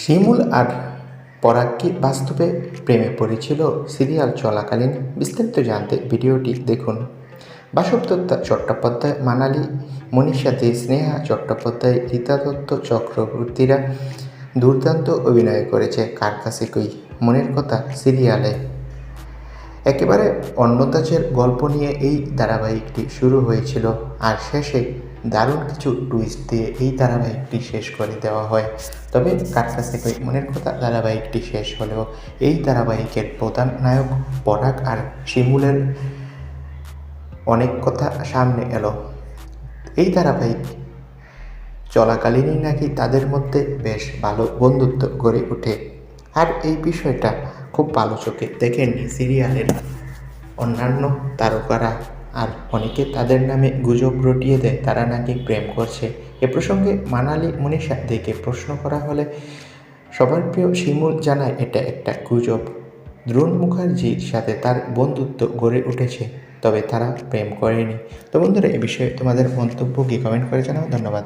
শিমুল আর পরাগ কি বাস্তবে প্রেমে পড়েছিল সিরিয়াল চলাকালীন? বিস্তারিত জানতে ভিডিওটি দেখুন। বাসব দত্ত চট্টোপাধ্যায়, মানালি মনীষা দে, স্নেহা চট্টোপাধ্যায়, রীতা দত্ত চক্রবর্তীরা দুর্দান্ত অভিনয় করেছে কার কাছে কই মনের কথা সিরিয়ালে। একেবারে অন্য ধাঁচের গল্প নিয়ে এই ধারাবাহিকটি শুরু হয়েছিল, আর শেষে দারুণ কিছু টুইস্ট দিয়ে এই ধারাবাহিকটি শেষ করে দেওয়া হয়। তবে কার কাছে কই মনের কথা ধারাবাহিকটি শেষ হলেও এই ধারাবাহিকের প্রধান নায়ক পরাগ আর শিমুলের অনেক কথা সামনে এলো। এই ধারাবাহিক চলাকালীনই নাকি তাদের মধ্যে বেশ ভালো বন্ধুত্ব গড়ে ওঠে, আর এই বিষয়টা খুব ভালো চোখে দেখেননি সিরিয়ালের অন্যান্য তারকারা। আর অনেকে তাদের নামে গুজব রটিয়ে দেয় তারা নাকি প্রেম করছে। এ প্রসঙ্গে মানালি মনীষা দেখে প্রশ্ন করা হলে সবার প্রিয় শিমুল জানায় এটা একটা গুজব। দ্রোণ মুখার্জির সাথে তার বন্ধুত্ব গড়ে উঠেছে, তবে তারা প্রেম করেনি। তো বন্ধুরা, এ বিষয়ে তোমাদের মন্তব্য কি কমেন্ট করে জানাও। ধন্যবাদ।